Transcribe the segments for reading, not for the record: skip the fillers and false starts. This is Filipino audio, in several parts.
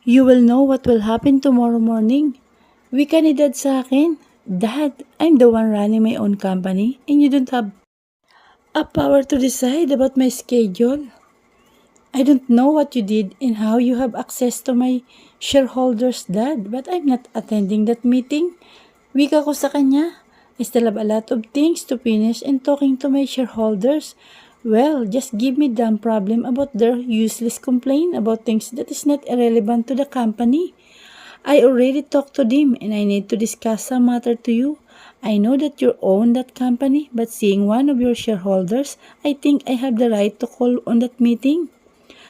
You will know what will happen tomorrow morning. Wika ni Dad sa akin, Dad, I'm the one running my own company and you don't have a power to decide about my schedule. I don't know what you did and how you have access to my shareholders, Dad, but I'm not attending that meeting. Wika ko sa kanya, I still have a lot of things to finish and talking to my shareholders. Well, just give me damn problem about their useless complaint about things that is not irrelevant to the company. I already talked to them and I need to discuss some matter to you. I know that you own that company, but seeing one of your shareholders, I think I have the right to call on that meeting.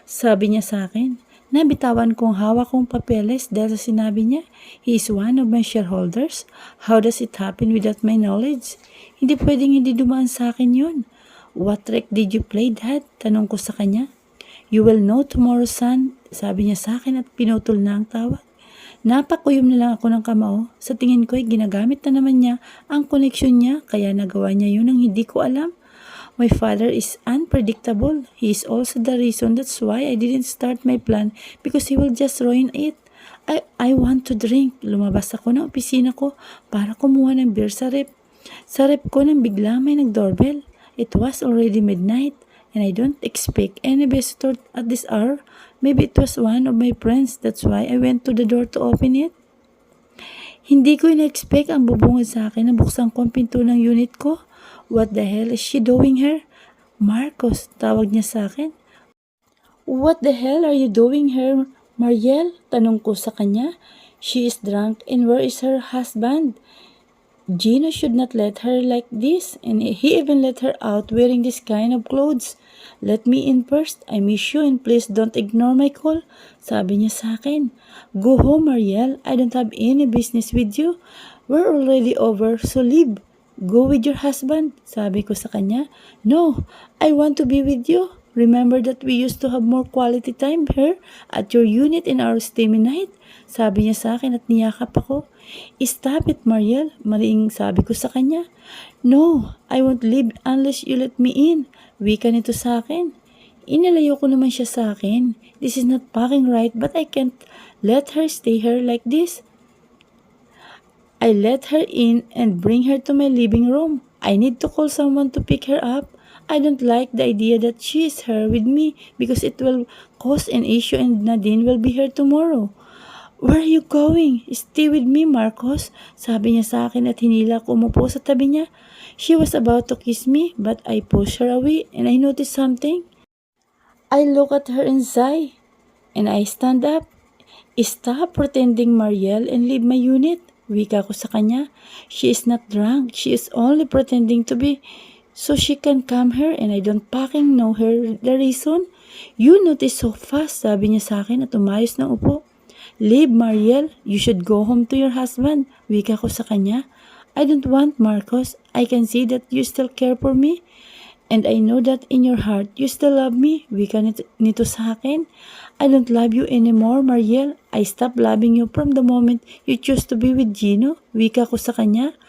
Sabi niya sa akin, nabitawan kong hawak kong papeles dahil sa sinabi niya, he is one of my shareholders. How does it happen without my knowledge? Hindi pwedeng hindi dumaan sa akin yun. What trick did you play, Dad? Tanong ko sa kanya. You will know tomorrow, son. Sabi niya sa akin at pinutol na ang tawag. Napakuyom na lang ako ng kamao. Sa tingin ko ay ginagamit na naman niya ang koneksyon niya kaya nagawa niya yun ang hindi ko alam. My father is unpredictable. He is also the reason that's why I didn't start my plan because he will just ruin it. I want to drink. Lumabas ako ng opisina ko para kumuha ng beer sa rep. Sa rep ko nang bigla may nag-doorbell. It was already midnight and I don't expect any visitor at this hour. Maybe it was one of my friends. That's why I went to the door to open it. Hindi ko in-expect ang bubungad sa akin na buksan ko ang pinto ng unit ko. What the hell is she doing here? Marcos, tawag niya sa akin. What the hell are you doing here, Mariel? Tanong ko sa kanya. She is drunk and where is her husband? Gino should not let her like this and he even let her out wearing this kind of clothes. Let me in first. I miss you and please don't ignore my call. Sabi niya sa akin. Go home, Mariel. I don't have any business with you. We're already over, so leave. Go with your husband. Sabi ko sa kanya. No, I want to be with you. Remember that we used to have more quality time here at your unit in our steamy night? Sabi niya sa akin at niyakap ako. Stop it, Mariel. Maling sabi ko sa kanya. No, I won't leave unless you let me in. Wika nito sa akin. Inalayo ko naman siya sa akin. This is not fucking right but I can't let her stay here like this. I let her in and bring her to my living room. I need to call someone to pick her up. I don't like the idea that she is here with me because it will cause an issue and Nadine will be here tomorrow. Where are you going? Stay with me, Marcos. Sabi niya sa akin at hinila ko umupo sa tabi niya. She was about to kiss me but I pushed her away and I noticed something. I look at her and sigh and I stand up. Stop pretending, Mariel, and leave my unit. Wika ko sa kanya. She is not drunk. She is only pretending to be so she can come here and I don't fucking know her the reason. You notice so fast, sabi niya sa akin at umayos ng upo. Leave, Mariel. You should go home to your husband. Wika ko sa kanya. I don't want Marcos. I can see that you still care for me. And I know that in your heart, you still love me. Wika nito sa akin. I don't love you anymore, Mariel. I stopped loving you from the moment you chose to be with Gino. Wika ko sa kanya.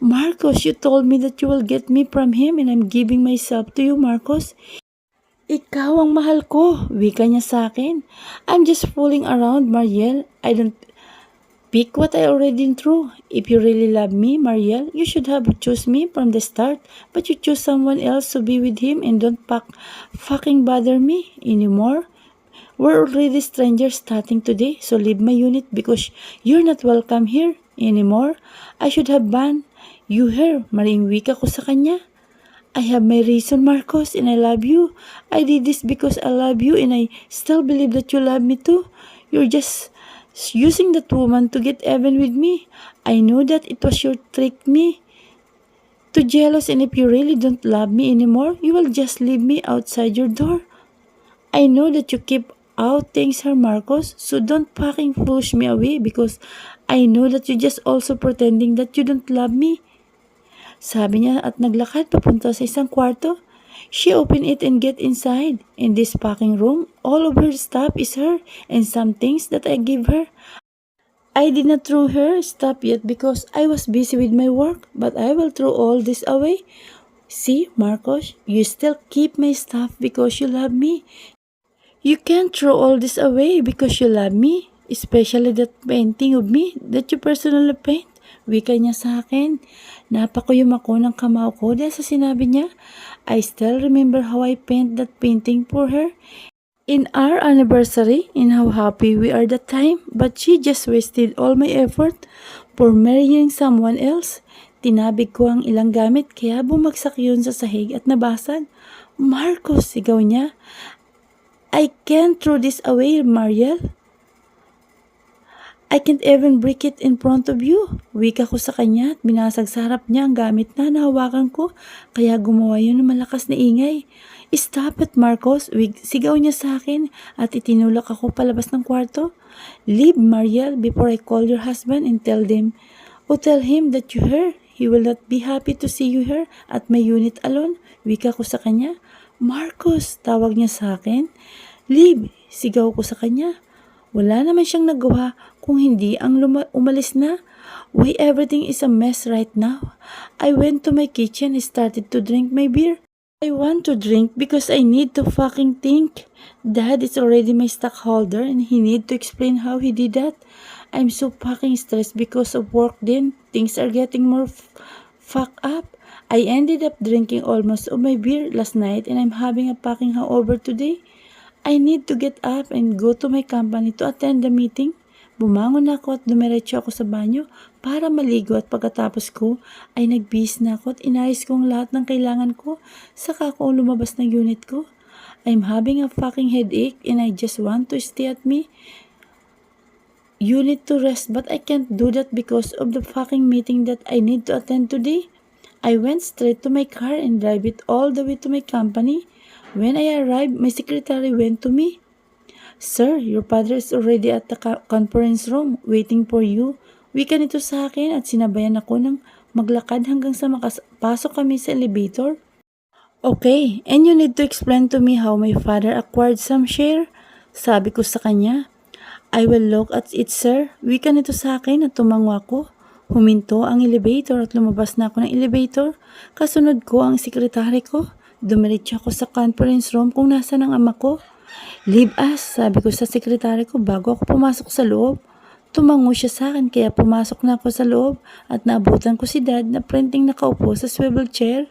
Marcos, you told me that you will get me from him and I'm giving myself to you, Marcos. Ikaw ang mahal ko, wika niya sa akin. I'm just fooling around, Mariel. I don't pick what I already through. If you really love me, Mariel, you should have choose me from the start. But you choose someone else to be with him and don't fucking bother me anymore. We're already strangers starting today, so leave my unit because you're not welcome here anymore. I should have banned you here, maring wika ko sa kanya. I have my reason, Marcos, and I love you. I did this because I love you and I still believe that you love me too. You're just using that woman to get even with me. I know that it was your trick me to jealous and if you really don't love me anymore, you will just leave me outside your door. I know that you keep out things here, Marcos, so don't fucking push me away because I know that you're just also pretending that you don't love me. Sabi niya at naglakad papunta sa isang kwarto. She opened it and get inside. In this packing room, all of her stuff is her and some things that I give her. I did not throw her stuff yet because I was busy with my work, but I will throw all this away See, Marcos, you still keep my stuff because you love me. You can't throw all this away because you love me. Especially that painting of me that you personally paint. Wika niya sa akin. Napakuyom ako ng kamao ko dahil sa sinabi niya. I still remember how I paint that painting for her. In our anniversary, and how happy we are that time, but she just wasted all my effort for marrying someone else. Tinabig ko ang ilang gamit kaya bumagsak yun sa sahig at nabasag. Marcos, sigaw niya. I can't throw this away, Mariel. I can't even break it in front of you. Wika ko sa kanya at binasag sa harap niya ang gamit na nahawakan ko, kaya gumawa yun ng malakas na ingay. Stop it, Marcos. Sigaw niya sa akin at itinulak ako palabas ng kwarto. Leave, Mariel, before I call your husband and tell him that you here. He will not be happy to see you here at my unit alone. Wika ko sa kanya. Marcos, tawag niya sa akin. Leave, sigaw ko sa kanya. Wala naman siyang nagawa kung hindi ang umalis na. Why everything is a mess right now? I went to my kitchen and started to drink my beer. I want to drink because I need to fucking think. Dad is already my stockholder and he need to explain how he did that. I'm so fucking stressed because of work then. Things are getting more fucked up. I ended up drinking almost of my beer last night and I'm having a fucking hangover today. I need to get up and go to my company to attend the meeting. Bumangon ako at dumiretso ako sa banyo para maligo at pagkatapos ko ay nagbihis na ako at inayos kong lahat ng kailangan ko saka ako lumabas ng unit ko. I'm having a fucking headache and I just want to stay at me unit to rest but I can't do that because of the fucking meeting that I need to attend today. I went straight to my car and drive it all the way to my company. When I arrived, my secretary went to me. Sir, your father is already at the conference room waiting for you. Wika nito sa akin at sinabayan ako ng maglakad hanggang sa makapasok kami sa elevator. Okay, and you need to explain to me how my father acquired some share? Sabi ko sa kanya. I will look at it, sir. Wika nito sa akin at tumango ako. Huminto ang elevator at lumabas na ako ng elevator. Kasunod ko ang sekretary ko. Dumiretso ako sa conference room kung nasa ng ama ko. Leave us, sabi ko sa sekretary ko bago ako pumasok sa loob. Tumango siya sa akin kaya pumasok na ako sa loob at naabutan ko si Dad na printing nakaupo sa swivel chair.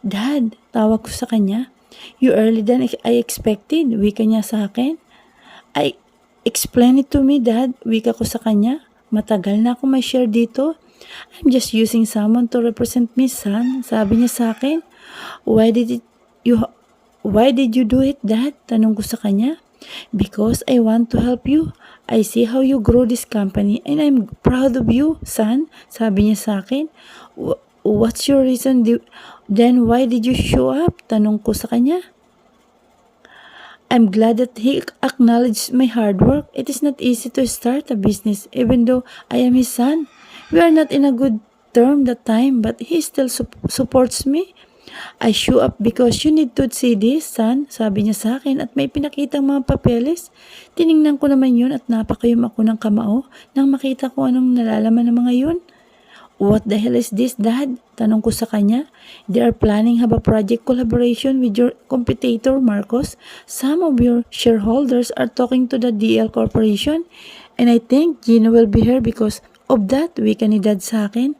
Dad, tawag ko sa kanya. You earlier than I expected, wika niya sa akin. Explain it to me, Dad, wika ko sa kanya. Matagal na ako may share dito. I'm just using someone to represent me, son, sabi niya sa akin. Why did you do it, Dad? Tanong ko sa kanya. Because I want to help you. I see how you grow this company and I'm proud of you, son. Sabi niya sa akin. What's your reason? Then why did you show up? Tanong ko sa kanya. I'm glad that he acknowledged my hard work. It is not easy to start a business even though I am his son. We are not in a good term that time but he still supports me. I show up because you need to see this, son, sabi niya sa akin at may pinakitang mga papeles. Tiningnan ko naman yun at napakayom ako ng kamao nang makita ko anong nalalaman ng mga yun. What the hell is this, Dad? Tanong ko sa kanya. They are planning have a project collaboration with your competitor, Marcos. Some of your shareholders are talking to the DL Corporation and I think Gino will be here because of that, wika ni Dad sa akin.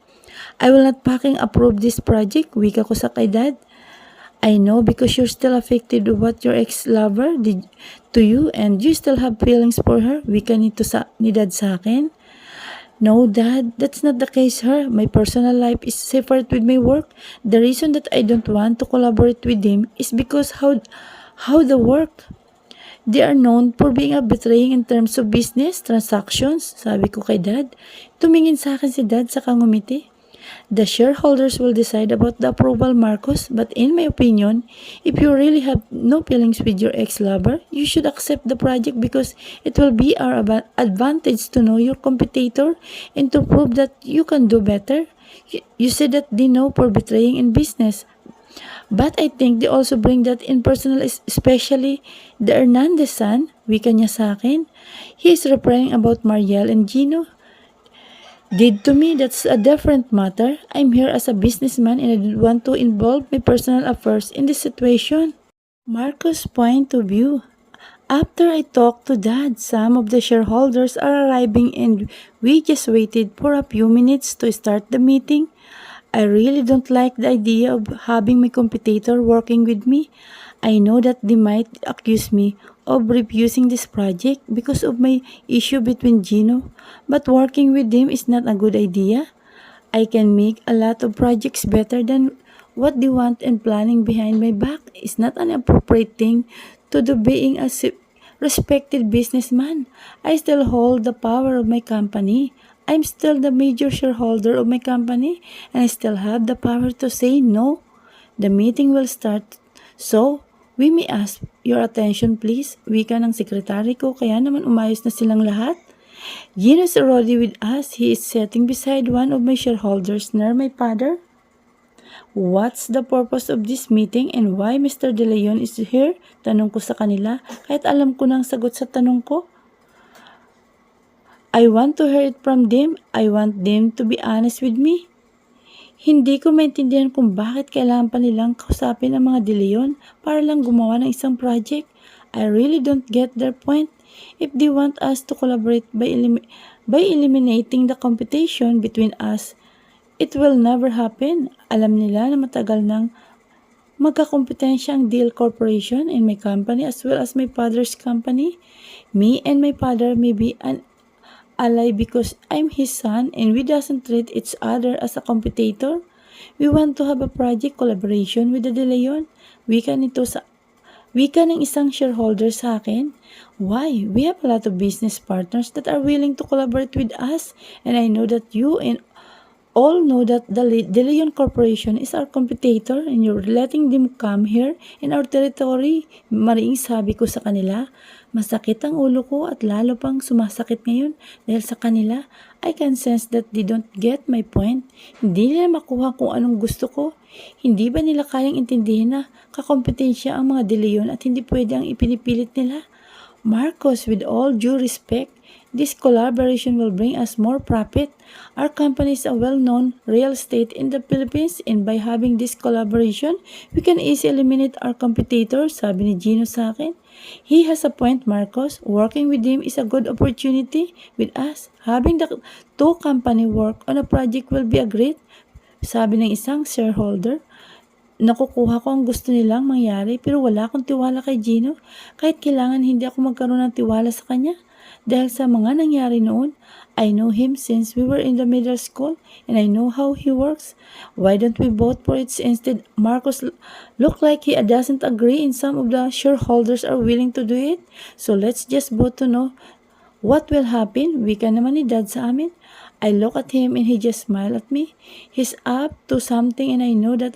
I will not fucking approve this project, wika ko sa kay Dad. I know because you're still affected with what your ex-lover did to you and you still have feelings for her, wika ni Dad sa akin. No, Dad, that's not the case, her. My personal life is separate with my work. The reason that I don't want to collaborate with him is because how the work. They are known for being a betraying in terms of business transactions, sabi ko kay Dad. Tumingin sa akin si Dad sa ngumiti. The shareholders will decide about the approval, Marcos, but in my opinion, if you really have no feelings with your ex-lover, you should accept the project because it will be our advantage to know your competitor and to prove that you can do better. You said that they know for betraying in business, but I think they also bring that in personal, especially the Hernandez son, wika niya sa akin. He is referring about Mariel and Gino. Did to me, that's a different matter. I'm here as a businessman and I don't want to involve my personal affairs in this situation. Marco's point of view. After I talked to Dad, some of the shareholders are arriving and we just waited for a few minutes to start the meeting. I really don't like the idea of having my competitor working with me. I know that they might accuse me of refusing this project because of my issue between Gino, but working with him is not a good idea. I can make a lot of projects better than what they want, and planning behind my back is not an appropriate thing to do being a respected businessman. I still hold the power of my company. I'm still the major shareholder of my company and I still have the power to say no. The meeting will start. So, we may ask your attention please. Wika ng sekretary ko, kaya naman umayos na silang lahat. Gino is already with us. He is sitting beside one of my shareholders near my father. What's the purpose of this meeting and why Mr. De Leon is here? Tanong ko sa kanila kahit alam ko nang sagot sa tanong ko. I want to hear it from them. I want them to be honest with me. Hindi ko maintindihan kung bakit kailangan pa nilang kausapin ang mga De Leon para lang gumawa ng isang project. I really don't get their point. If they want us to collaborate by eliminating the competition between us, it will never happen. Alam nila na matagal nang magkakompetensya ang Deal Corporation and my company as well as my father's company. Me and my father may be an ally because I'm his son and we doesn't treat each other as a competitor. We want to have a project collaboration with the De Leon. Wika ng isang shareholder sa akin. Why? We have a lot of business partners that are willing to collaborate with us and I know that you and all know that the De Leon Corporation is our competitor and you're letting them come here in our territory. Maring sabi ko sa kanila, masakit ang ulo ko at lalo pang sumasakit ngayon dahil sa kanila. I can sense that they don't get my point. Hindi nila makuha kung anong gusto ko. Hindi ba nila kayang intindihin na kakompetensya ang mga De Leon at hindi pwede ang ipinipilit nila? Marcos, with all due respect, this collaboration will bring us more profit. Our company is a well-known real estate in the Philippines and by having this collaboration, we can easily eliminate our competitors, sabi ni Gino sa akin. He has a point, Marcos. Working with him is a good opportunity with us. Having the two company work on a project will be a great, sabi ng isang shareholder. Nakukuha ko ang gusto nilang mangyari pero wala akong tiwala kay Gino. Kahit kailangan hindi ako magkaroon ng tiwala sa kanya. Dahil sa mga nangyari noon, I know him since we were in the middle school and I know how he works. Why don't we vote for it instead? Marcos look like he doesn't agree and some of the shareholders are willing to do it. So let's just vote to know what will happen. Wika naman ni Dad sa amin. I look at him and he just smiled at me. He's up to something and I know that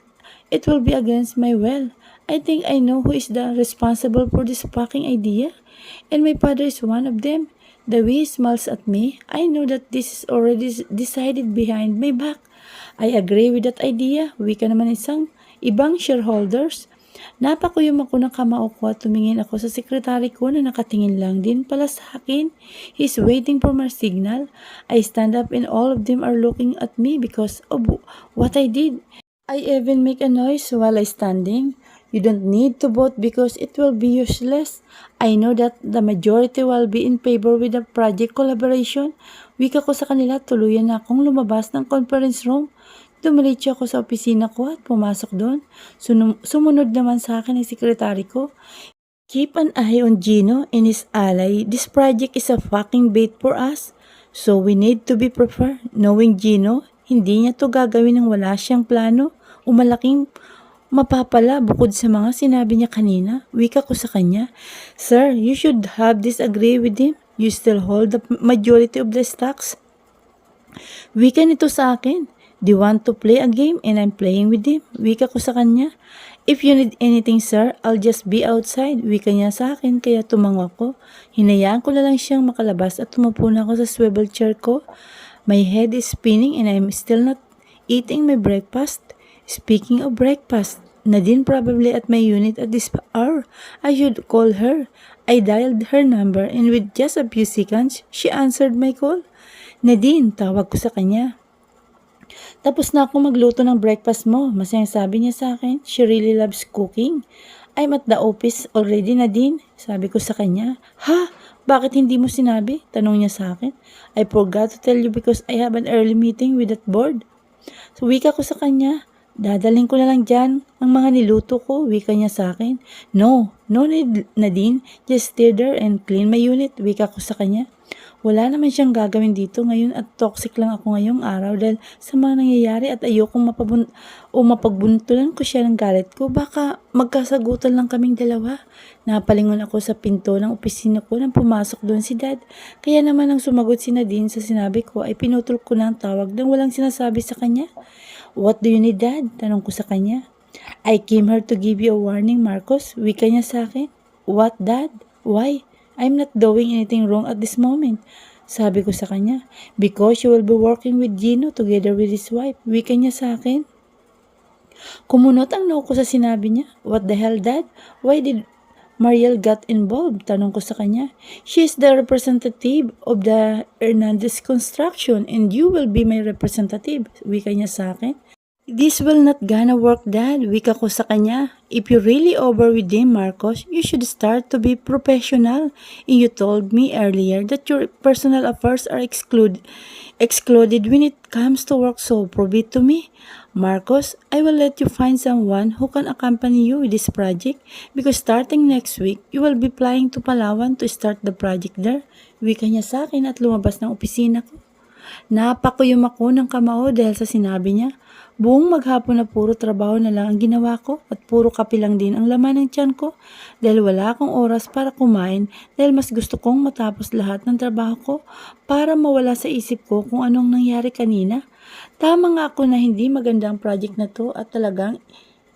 it will be against my will. I think I know who is the responsible for this fucking idea. And my father is one of them. The way he smiles at me, I know that this is already decided behind my back. I agree with that idea. Wika naman isang ibang shareholders. Napakuyom ako ng kamao ko at tumingin ako sa sekretary ko na nakatingin lang din pala sa akin. He's waiting for my signal. I stand up and all of them are looking at me because of what I did. I even make a noise while I standing. You don't need to vote because it will be useless. I know that the majority will be in favor with the project collaboration. Wika ko sa kanila, tuluyan na akong lumabas ng conference room. Dumiretso ako sa opisina ko at pumasok doon. Sumunod naman sa akin ang sekretary ko. Keep an eye on Gino and his ally. This project is a fucking bait for us. So we need to be prepared. Knowing Gino, hindi niya to gagawin ng wala siyang plano o malaking mapapala bukod sa mga sinabi niya kanina. Wika ko sa kanya, Sir, you should have disagree with him. You still hold the majority of the stocks. Wika nito sa akin. They want to play a game and I'm playing with him. Wika ko sa kanya. If you need anything, sir, I'll just be outside. Wika niya sa akin kaya tumango ako. Hinayaan ko na lang siyang makalabas at tumupo na ako sa swivel chair ko. My head is spinning and I'm still not eating my breakfast. Speaking of breakfast, Nadine probably at my unit at this hour. I should call her. I dialed her number and with just a few seconds, she answered my call. Nadine, tawag ko sa kanya. Tapos na ako magluto ng breakfast mo. Masayang sabi niya sa akin, she really loves cooking. I'm at the office already, Nadine. Sabi ko sa kanya, ha? Bakit hindi mo sinabi? Tanong niya sa akin. I forgot to tell you because I have an early meeting with that board. So, wika ko sa kanya, dadaling ko na lang dyan ang mga niluto ko, wika niya sa akin. No need, Nadine, just stay there and clean my unit, wika ko sa kanya. Wala naman siyang gagawin dito ngayon at toxic lang ako ngayong araw dahil sa mga nangyayari at ayokong mapagbuntulan ko siya ng galit ko. Baka magkasagutan lang kaming dalawa. Napalingon ako sa pinto ng opisina ko nang pumasok doon si Dad. Kaya naman ang sumagot si Nadine sa sinabi ko ay pinutol ko na ang tawag nang walang sinasabi sa kanya. What do you need, Dad? Tanong ko sa kanya. I came here to give you a warning, Marcos. Wika niya sa akin. What, Dad? Why? I'm not doing anything wrong at this moment. Sabi ko sa kanya. Because you will be working with Gino together with his wife. Wika niya sa akin. Kumunot ang noo ko sa sinabi niya. What the hell, Dad? Why did Mariel got involved? Tanong ko sa kanya. She is the representative of the Hernandez Construction and you will be my representative. Wika niya sa akin. This will not gonna work, Dad. Wika ko sa kanya. If you really over with him, Marcos, you should start to be professional. And you told me earlier that your personal affairs are excluded when it comes to work, so prove it to me. Marcos, I will let you find someone who can accompany you with this project because starting next week, you will be flying to Palawan to start the project there. Wika niya sa akin at lumabas ng opisina ko. Napakuyom ako ng kamao dahil sa sinabi niya. Buong maghapon na puro trabaho na lang ang ginawa ko at puro kape lang din ang laman ng tiyan ko dahil wala akong oras para kumain dahil mas gusto kong matapos lahat ng trabaho ko para mawala sa isip ko kung anong nangyari kanina. Tama nga ako na hindi magandang project na to at talagang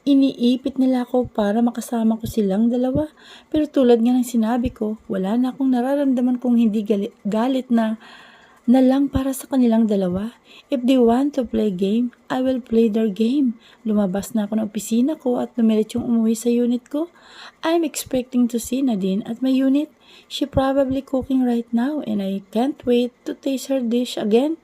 iniipit nila ako para makasama ko silang dalawa. Pero tulad nga ng sinabi ko, wala na akong nararamdaman kung hindi galit na lang para sa kanilang dalawa. If they want to play game, I will play their game. Lumabas na ako ng opisina ko at lumilitsong umuwi sa unit ko. I'm expecting to see Nadine at my unit. She probably cooking right now and I can't wait to taste her dish again.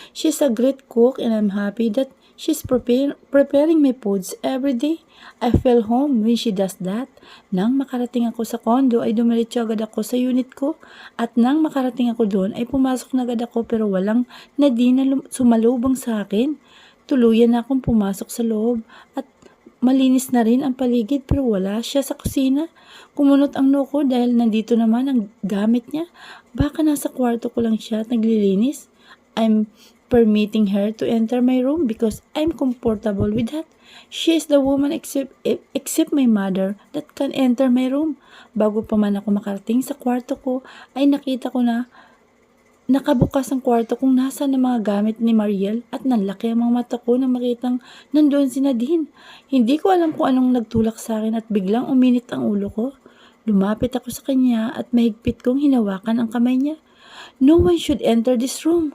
She's a great cook and I'm happy that she's preparing my foods every day. I feel home when she does that. Nang makarating ako sa condo ay dumiretso agad ako sa unit ko at nang makarating ako doon ay pumasok na agad ako pero walang Nadine na sumalubong sa akin. Tuluyan na akong pumasok sa loob at malinis na rin ang paligid pero wala siya sa kusina. Kumunot ang noo ko dahil nandito naman ang gamit niya. Baka nasa kwarto ko lang siya at naglilinis. I'm permitting her to enter my room because I'm comfortable with that. She is the woman except my mother that can enter my room. Bago pa man ako makarating sa kwarto ko, ay nakita ko na nakabukas ang kwarto kung nasa ng mga gamit ni Mariel at nanlaki ang mga mata ko na makitang nandoon si Nadine. Hindi ko alam kung anong nagtulak sa akin at biglang uminit ang ulo ko. Lumapit ako sa kanya at mahigpit kong hinawakan ang kamay niya. No one should enter this room.